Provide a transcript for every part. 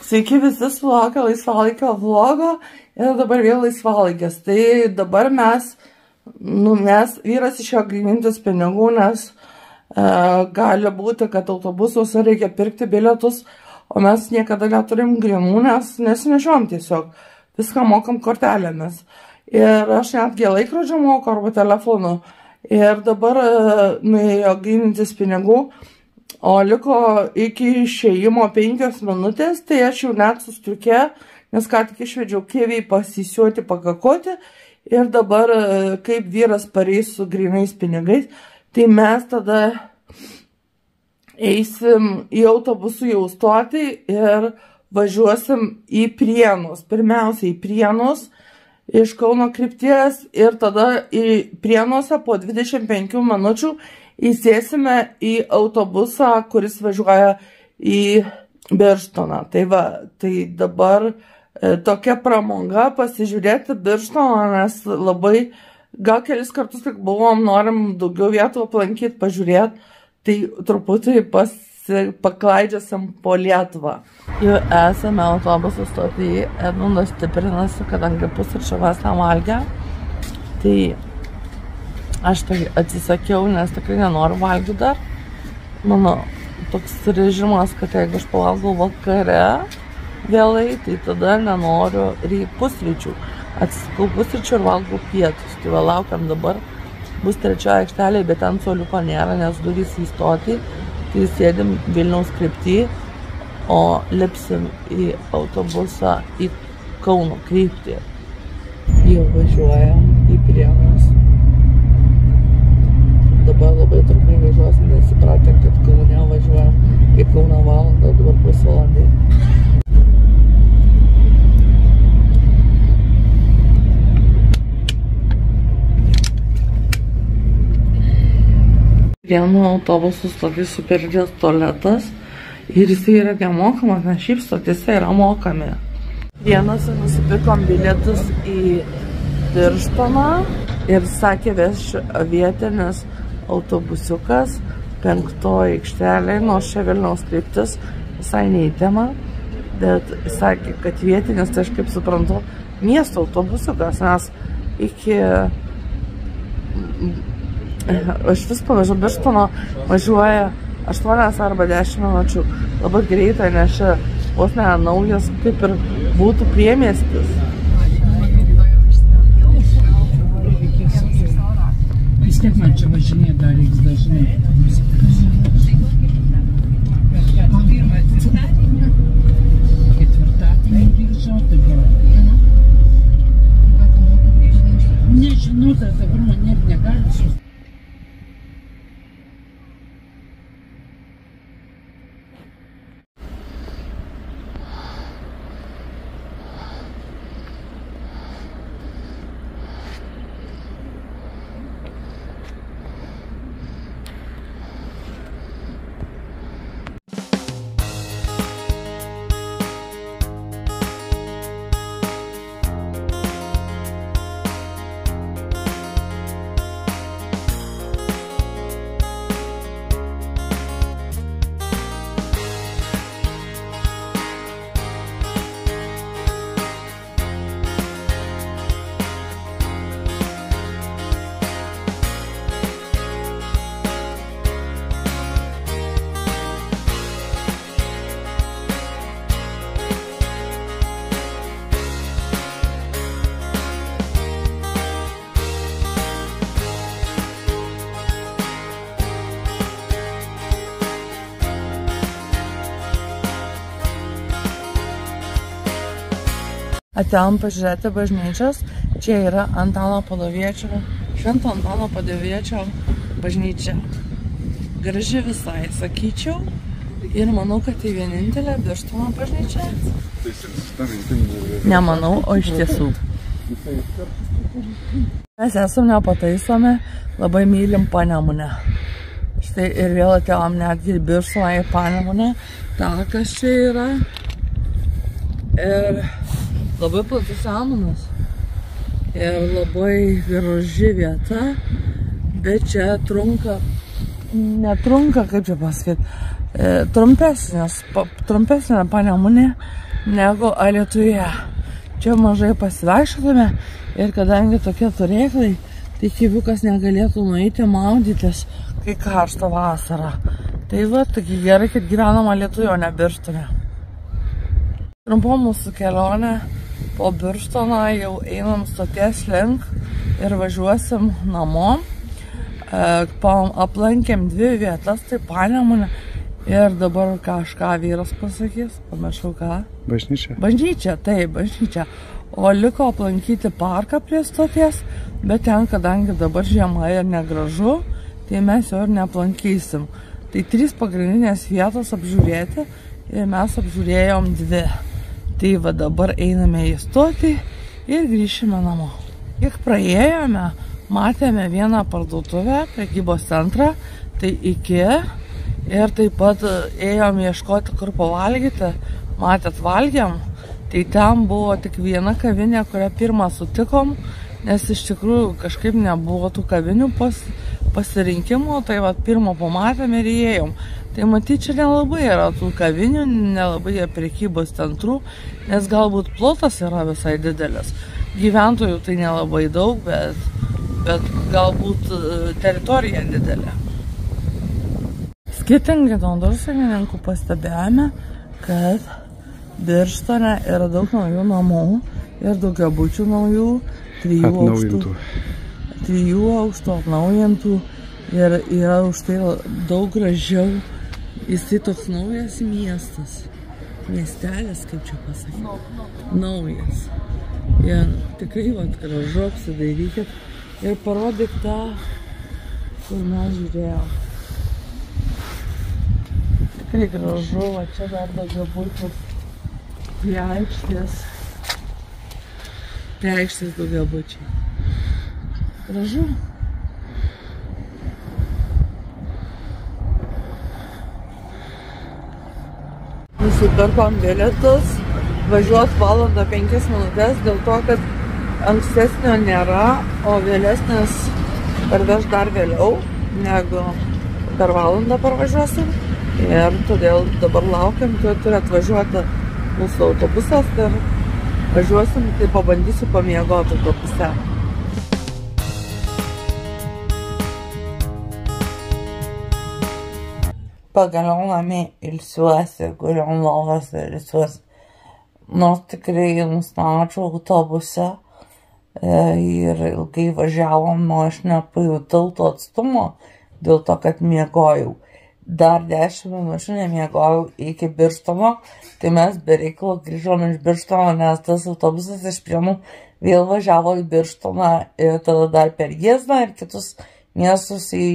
Sveiki visi sulaukę laisvalaikio vlogo ir dabar vėl laisvalaikis. Tai dabar mes vyras išėjo grynintis pinigų, nes gali būti, kad autobusuose reikia pirkti bilietus, o mes niekada neturim grynų, nes nesinešiom tiesiog. Viską mokam kortelėmis. Ir aš netgi laikrodžio moku arba telefonu. Ir dabar nuėjo grynintis pinigų. O liko iki išėjimo 5 minutės, tai aš jau net sustriukė, nes ką tik išvedžiau kiviai pasisiuoti, pakakoti. Ir dabar, kaip vyras pareis su grynais pinigais, tai mes tada eisim į autobusų jau stotį ir važiuosim į Prienus. Pirmiausia į Prienus iš Kauno krypties ir tada į Prienuose po 25 minučių įsėsime į autobusą, kuris važiuoja į Birštoną. Tai va, tai dabar tokia pramoga pasižiūrėti Birštoną, nes labai, gal kelis kartus tik buvom, norim daugiau vietų aplankyti, pažiūrėti, tai truputį paklaidžiasim po Lietuvą. Jau esame autobusų stotyje, Edmundas stiprinasi, kadangi pusryčių mes nevalgę. Tai aš tai atsisakiau, nes tikrai nenoriu valgyti dar. Mano toks režimas, kad jeigu aš pavalgau vakare vėlai, tai tada nenoriu pusryčių. Atsisakau pusryčių ir valgau pietus. Tai va, laukiam dabar. Bus 3 aikštelė, bet ten suoliuko nėra, nes durys į stotį. Tai sėdim Vilniaus kryptį, o lipsim į autobusą į Kauno kryptį. Jau važiuojam į Prienus. Dabar labai trumpai važiuosim, nes įpratę, kad Kaune važiuoja į Kauną valandą, dabar pusvalandį. Vienu autobusu stovi superdės tualetas ir jisai yra nemokamas, nes šiaip stotise yra mokami. Vienose nusipirkom bilietus į Birštoną ir sakė veš vietinis autobusiukas 5 aikštelė, nors čia Vilniaus kryptis visai neįtema, bet sakė, kad vietinis, tai aš kaip suprantu, miesto autobusiukas, nes iki aš vis pavažiu Birštono važiuoja 8 arba 10 minučių. Labai greitai, nes čia vos ne naujas, kaip ir būtų priemiestis. Vis tiek man čia važinė dar reiks dažnai. Ketvirtadienį grįžau, tai buvo. Nežinau, tai dabar man net negali susitvarkyti. Atėjom pažiūrėti bažnyčios. Čia yra Antano Padoviečio, Švento Antano Padoviečio bažnyčia. Graži visai, sakyčiau. Ir manau, kad tai vienintelė Birštono bažnyčia. Nemanau, o iš tiesų. Mes esam nepataisomi, labai mylim Panemunę. Štai ir vėl atėjom netgi į Birštoną į Panemunę. Takas čia yra. Ir labai platus samanas ir labai graži vieta, bet čia netrunka, kaip čia pasakyti, trumpesnė Panemunė negu Alytuje. Čia mažai pasivaikščiodame ir kadangi tokie turėklai, tai kiviukas negalėtų nueiti maudytis, kai karšta vasara. Tai va, taigi gerai, kad gyvenam Alytuje, o ne Birštone. Trumpo mūsų kelionė po Birštoną, jau einam stoties link ir važiuosim namo. Aplankėm 2 vietas, tai Panemunė ir dabar kažką vyras pasakys, pamiršau ką. Bažnyčia. Bažnyčia, taip, bažnyčia. O liko aplankyti parką prie stoties, bet ten, kadangi dabar žiema ir negražu, tai mes jo ir neaplankysim. Tai 3 pagrindinės vietos apžiūrėti ir mes apžiūrėjom 2. Tai va dabar einame į stotį ir grįšime namo. Kiek praėjome, matėme vieną parduotuvę, prekybos centrą, tai IKEA, ir taip pat ėjom ieškoti, kur pavalgyti. Matėt, valgėm, tai ten buvo tik viena kavinė, kurią pirmą sutikom, nes iš tikrųjų kažkaip nebuvo tų kavinių pasirinkimų, tai va pirmą pamatėm ir įėjom. Tai matyt, čia nelabai yra tų kavinių, nelabai prekybos centrų, nes galbūt plotas yra visai didelis. Gyventojų tai nelabai daug, bet galbūt teritorija didelė. Skirtingai nuo druskininkų pastebėjome, kad Birštone yra daug naujų namų ir daugiabučių naujų, 3 aukštų atnaujintų ir yra už tai daug gražiau. Jisai toks naujas miestas, miestelis, kaip čia pasakyti, naujas. Ir tikrai gražu, apsidairykit ir parodyk tą, kur mes žiūrėjom. Tikrai gražu, va čia dar daugiabučius, prie aikštės daugiabučiai. Gražu. Nusipirkom bilietus, važiuot valandą 5 minutės, dėl to, kad ankstesnio nėra, o vėlesnis parveš dar vėliau, negu per valandą parvažiuosim. Ir todėl dabar laukiam, kad turi atvažiuoti mūsų autobusas ir važiuosim, tai pabandysiu pamiegoti autobuse. Pagaliau namie ilsiuosi, guliau lovose ilsiuosi. Nors tikrai nusnaudžiau autobuse ir ilgai važiavom, o aš nepajutau to atstumo dėl to, kad miegojau. Dar 10 minučių nemiegojau iki Birštono, tai mes be reikalo grįžom iš Birštono, nes tas autobusas iš Prienų vėl važiavo į Birštoną ir tada dar per Jiezną ir kitus miestus į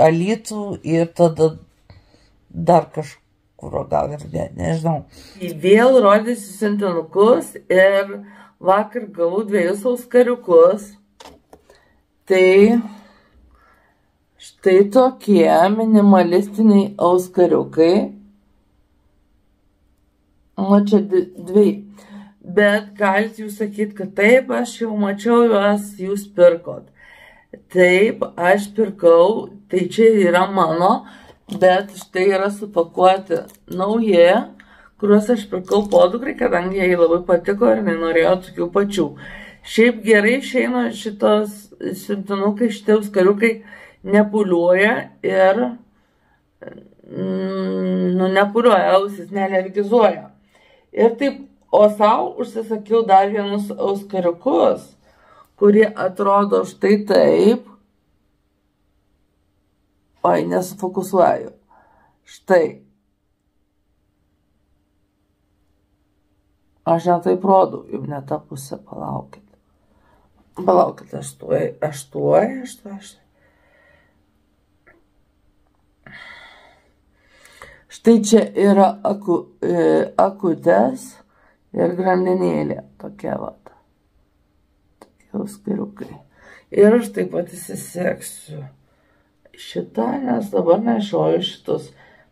Alytų ir tada dar kažkur, gal ir nežinau. Vėl rodysiu siuntinukus ir vakar gavau 2 auskariukus. Tai štai tokie minimalistiniai auskariukai. O čia 2. Bet galite jūs sakyti, kad taip, aš jau mačiau juos, jūs pirkot. Taip, aš pirkau, tai čia yra mano, bet štai yra supakuoti nauji, kuriuos aš pirkau podukrai, kadangi jai labai patiko ir nenorėjo tokių pačių. Šiaip gerai išeina šitos siuntinukai, šitie auskariukai nepūliuoja ir nepūliuoja, ausis nealergizuoja. Ir taip, o savo užsisakiau dar vienus auskariukus, kurie atrodo štai taip. Oi, nesufokusuoju. Štai. Aš ne taip rodau, jau ne tą pusę, palaukit. Palaukit, aš tuoj. Štai čia yra akutės ir grandinėlė, tokia vat. Tokie auskariukai. Ir aš taip pat įsiseksiu šitą, nes dabar nešioju šitus.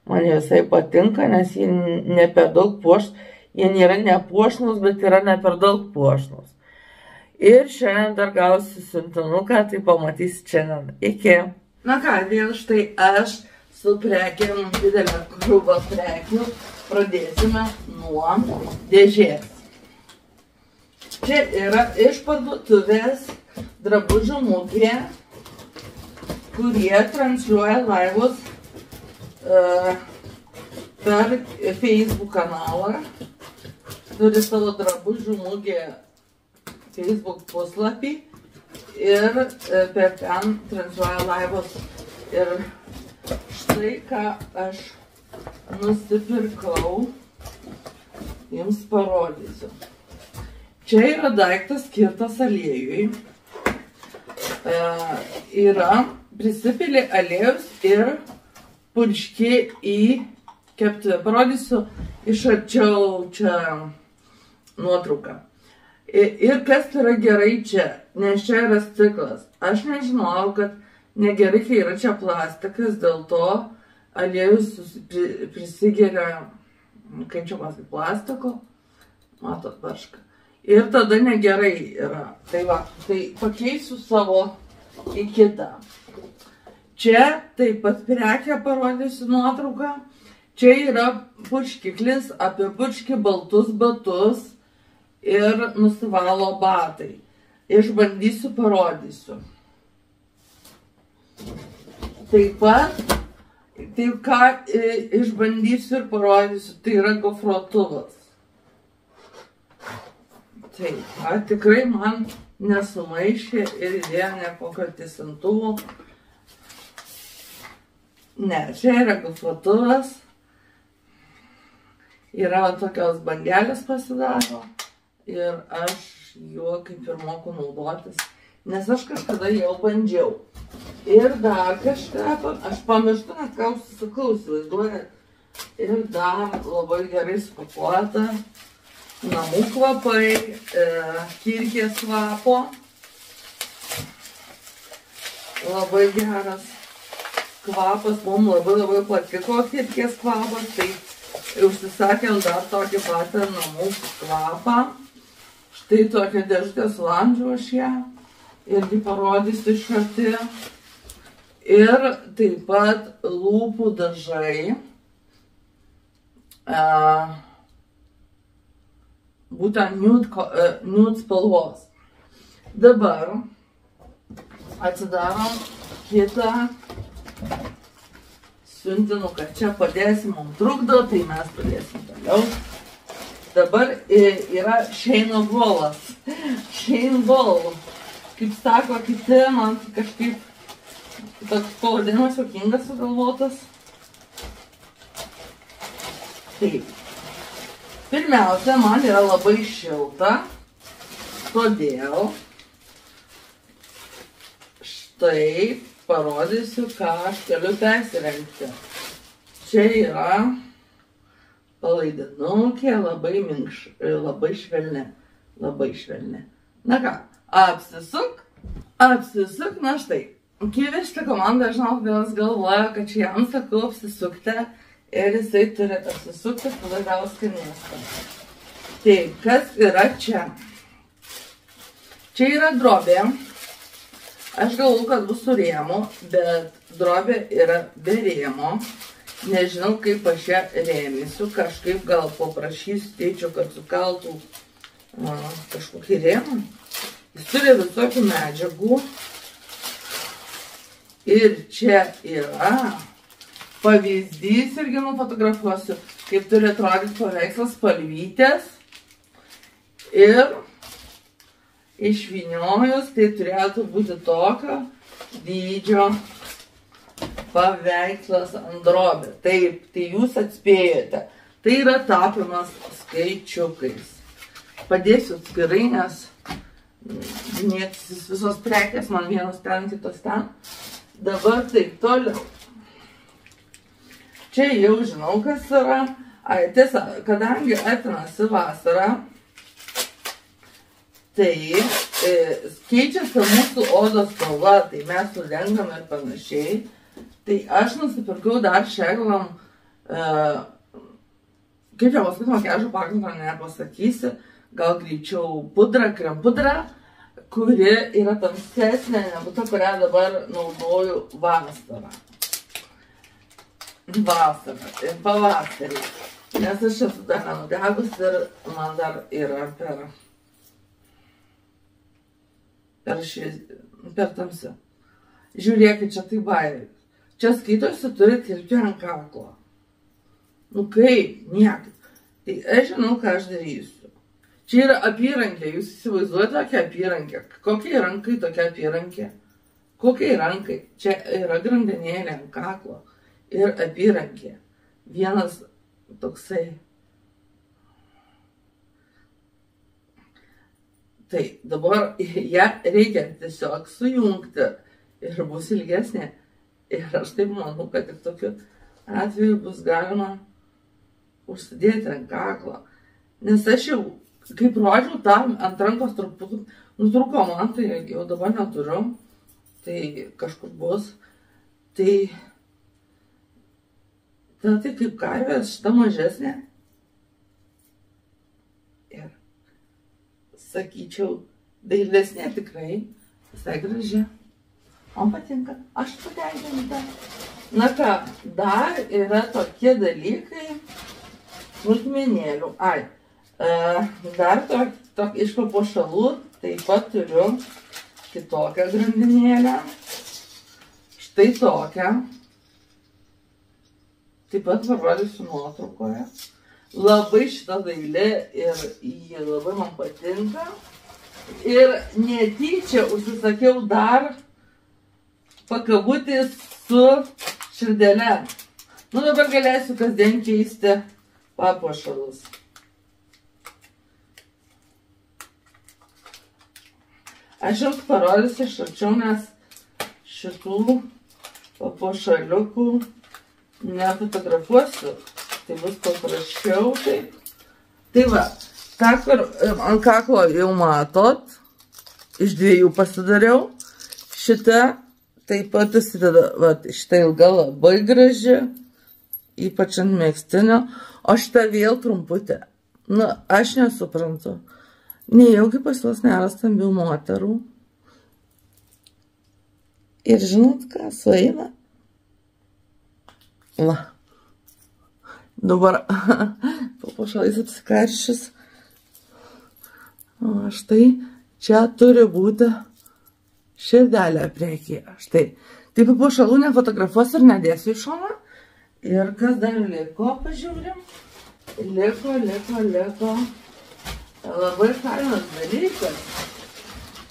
Man visai patinka, nes jie ne per daug puošnus. Jie nėra nepuošnus, bet yra ne per daug puošnus. Ir šiandien dar gausiu siuntinuką, tai pamatysit šiandien. Iki. Na ką, vėl štai aš su prekėm, didelę krūvą prekių, pradėsime nuo dėžės. Čia yra iš parduotuvės Drabužių mugė, kurie transliuoja laivus per Facebook kanalą. Turi savo Drabužių mugė Facebook puslapį ir per ten transliuoja laivus. Ir štai ką aš nusipirkau, jums parodysiu. Čia yra daiktas skirtas aliejui. Prisipili aliejus ir purški į keptuvę. Parodysiu iš arčiau čia nuotrauką. Ir kas yra gerai čia, nes čia yra stiklas. Aš nežinojau, kad negerai, kai yra čia plastikas, dėl to aliejus prisigeria, kaip čia pasakyti, plastiko, matot, vašką. Ir tada negerai yra. Tai va, tai pakeisiu savo į kitą. Čia taip pat prekę parodysiu nuotrauką. Čia yra purškiklis, apipurški baltus batus ir nusivalo batai. Išbandysiu, parodysiu. Taip pat, tai ką išbandysiu ir parodysiu, tai yra gofrotuvas. Taip, tikrai man nesumaišė ir idėja nekokio tiesintuvų. Ne, čia yra gofrotuvas. Yra tokios bangelės pasidaro ir aš juo kaip ir moku naudotis, nes aš kažkada jau bandžiau. Ir dar kažką, aš pamirštu, net ką užsisakau, įsivaizduojat. Ir dar labai gerai supakuota. Namų kvapai, kirkės kvapo. Labai geras kvapas, mums labai patiko kirkės kvapas, tai užsisakėm dar tokį patį namų kvapą. Štai tokia dėžutė sulandžiu aš ją, irgi parodysiu iš arti. Ir taip pat lūpų dažai. Būtent nude spalvos. Dabar atsidarom kitą siuntinuką. Čia padėsim, mums trukdo, tai mes padėsim toliau. Dabar yra Shein Wallas. Shein Wall. Kaip sako kiti, man kažkaip toks pavadinimas juokingas sugalvotas. Taip. Pirmiausia, man yra labai šilta, todėl štai parodysiu, ką aš galiu persirengti. Čia yra palaidinukė, labai švelni, labai švelni. Na ką, apsisuk, na štai. Kivišta komanda, žinau, vienas galvoja, kad čia jam sakau apsisukti. Ir jisai turi apsisukti, tada gaus skanėstą. Taip, kas yra čia? Čia yra drobė. Aš galvoju, kad bus su rėmu, bet drobė yra be rėmo. Nežinau, kaip aš ją rėmysiu. Kažkaip gal paprašysiu tėčio, kad sukaltų kažkokį rėmą. Jis turi visokių medžiagų. Ir čia yra pavyzdys, irgi nufotografuosiu, kaip turi atrodyti paveikslas spalvytės. Ir išvyniojus, tai turėtų būti tokio dydžio paveikslas ant drobės. Taip, tai jūs atspėjote. Tai yra tapimas skaičiukais. Padėsiu atskirai, nes visos prekės, man vienos ten, kitos ten. Dabar taip, toliau. Čia jau žinau, kas yra. Tiesa, kadangi atinasi vasara, tai keičiasi mūsų odos spalva, tai mes surenkam ir panašiai. Tai aš nusipirkau dar šeglam, kaip jau paskui makiažo pagrindo nepasakysi, gal greičiau pudra, krempudra, kuri yra tamsesnė negu ta, kurią dabar naudoju vasarą. Vasarą ir pavasarį. Nes aš esu dar nenudegus ir man dar yra per tamsi. Žiūrėkit, čia tai bairiai. Čia skaitosi, turi tilpti ant kaklo. Nu kaip, niekaip. Tai aš žinau, ką aš darysiu. Čia yra apyrankė, jūs įsivaizduojate tokią apyrankę. Kokiai rankai tokia apyrankė? Kokiai rankai? Čia yra grandinėlė ant kaklo ir apyrankė. Vienas toksai. Tai dabar ją reikia tiesiog sujungti ir bus ilgesnė. Ir aš taip manau, kad ir tokiu atveju bus galima užsidėti ant kaklo. Nes aš jau, kaip rodžiau, tam ant rankos truputį nutrūko man, tai jau dabar neturiu. Tai kažkur bus. Tai kaip karvės, šita mažesnė. Ir sakyčiau, dailesnė tikrai, visai graži. Man patinka, aš patenkinta. Na ką, dar yra tokie dalykai, smulkmenėlių. Dar iš papuošalų taip pat turiu kitokią grandinėlę. Štai tokią. Taip pat parodysiu nuotraukoje. Labai šita dailė ir ji labai man patinka. Ir netyčia užsisakiau dar pakabutį su širdele. Nu dabar galėsiu kasdien keisti papuošalus. Aš jums parodysiu iš arčiau, nes šitų papuošaliukų nefotografuosiu. Tai bus paprasčiau taip. Tai va, tą, kur ant kaklo jau matot, iš dviejų pasidariau. Šitą taip pat susideda, va, šitą ilga labai graži, ypač ant megztinio, o šitą vėl trumputė. Nu, aš nesuprantu. Nejaugi pas juos nėra stambių moterų. Ir žinot ką, sueina. Va. Dabar papuošalais apsikarščius. O štai čia turi būti širdelė priekyje. Štai. Tai papuošalų nefotografuosiu ir nedėsiu į šoną. Ir kas dar liko, pažiūrim. Liko. Labai fainas dalykas,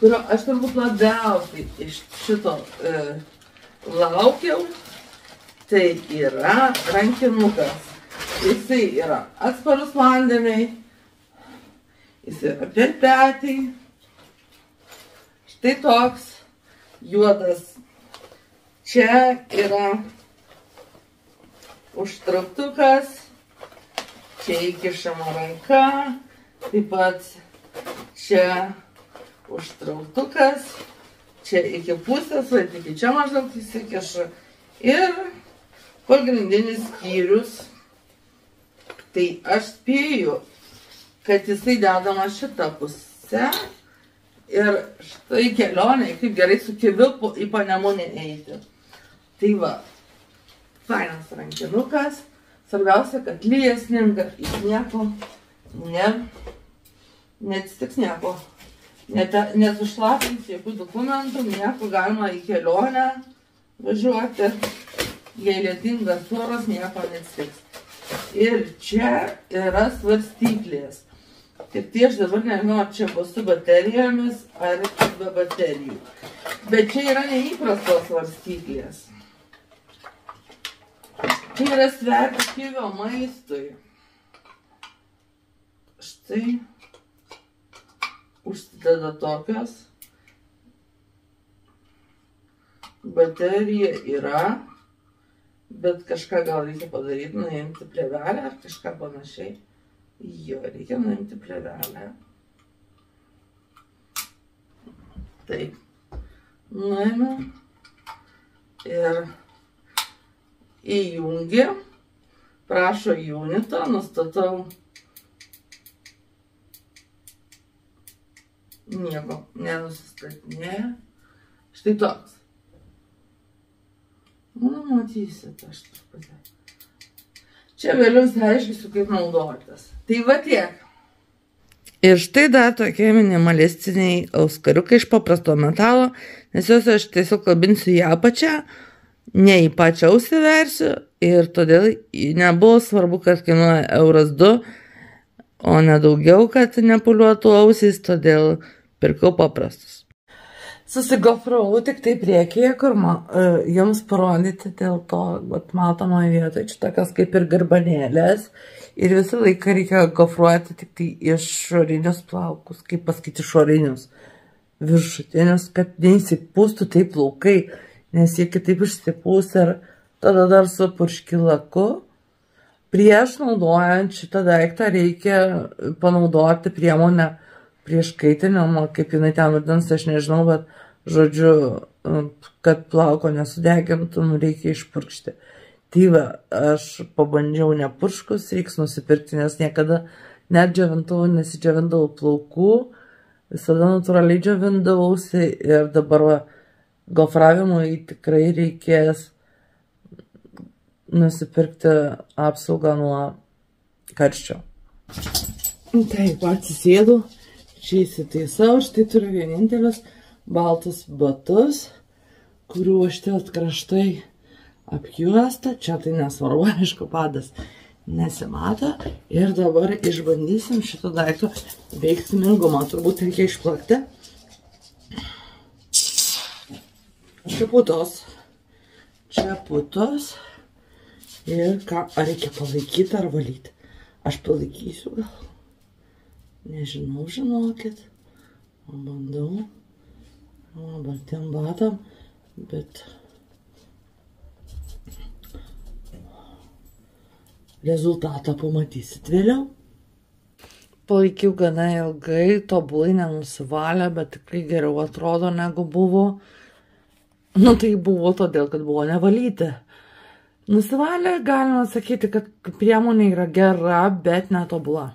kurio aš turbūt labiausiai iš šito laukiau. Tai yra rankinukas. Jisai yra atsparus vandeniai. Jis yra per petį. Štai toks juodas. Čia yra užtrauktukas. Čia įkišama ranka. Taip pat čia užtrauktukas. Čia iki pusės, va iki čia maždaug įsikiša. Ir pagrindinis skyrius. Tai aš spėju, kad jisai dedama šitą pusę. Ir štai kelionė, kaip gerai su kiviu į Panemunę eiti. Tai va, fainas rankinukas. Svarbiausia, kad lyja sninga, jis nieko neatsitiks nieko. Nesušlapins jokių dokumentų, nieko galima į kelionę važiuoti. Jei lietingas oras, nieko neatsitiks. Ir čia yra svarstyklės. Tik tai aš dabar nežinau, ar čia bus su baterijomis, ar be baterijų. Bet čia yra neįprastos svarstyklės. Čia yra sverti kivio maistui. Štai. Užsideda tokios. Baterija yra. Bet kažką gal reikia padaryti, nuimti plėvelę ar kažką panašiai. Jo, reikia nuimti plėvelę. Taip. Nuėmiau. Ir įjungi. Prašo unito, nustatau. Nieko nenusistatinėja. Štai toks. Nu, matysit aš truputį. Čia vėliau aiškisiu, kaip naudotis. Tai va tiek. Ir štai dar tokie minimalistiniai auskariukai iš paprasto metalo, nes juos aš tiesiog kabinsiu į apačią, ne į pačią ausį versiu ir todėl nebuvo svarbu, kad kainuoja €2, o ne daugiau, kad nepūliuotų ausys, todėl pirkau paprastus. Susigofravau tik tai priekyje, kur jums parodyti dėl to, matomoje vietoje, čia tokios kaip ir garbanėlės. Ir visą laiką reikia gofruoti tik tai išorinius plaukus, kaip pasakyti išorinius, viršutinius, kad neįsipūstų taip plaukai, nes jie kitaip išsipūs ir tada dar su purškilaku. Prieš naudojant šitą daiktą reikia panaudoti priemonę prieš kaitinimą, kaip jinai ten vadinasi, aš nežinau, bet žodžiu, kad plauko nesudegintum, reikia išpurkšti. Tai va, aš pabandžiau nepurškus, reiks nusipirkti, nes niekada net džiovintuvų nesidžiovindavau plaukų, visada natūraliai džiovindavausi ir dabar va, gofravimui tikrai reikės nusipirkti apsaugą nuo karščio. Taip, atsisėdu, čia įsitaisau, štai turiu vienintelis baltus batus, kurių šitie kraštai apjuosta, čia tai nesvarbu, aišku, padas nesimato. Ir dabar išbandysim šito daikto veiksmingumą. Turbūt reikia išplakti. Čia putos. Ir ką, ar reikia palaikyti ar valyti? Aš palaikysiu gal. Nežinau, žinokit. Bandau. Baltiem batam, bet rezultatą pamatysit vėliau. Palaikiau gana ilgai, tobulai nenusivalė, bet tikrai geriau atrodo negu buvo. Nu tai buvo todėl, kad buvo nevalyti. Nusivalė, galima sakyti, kad priemonė yra gera, bet netobula.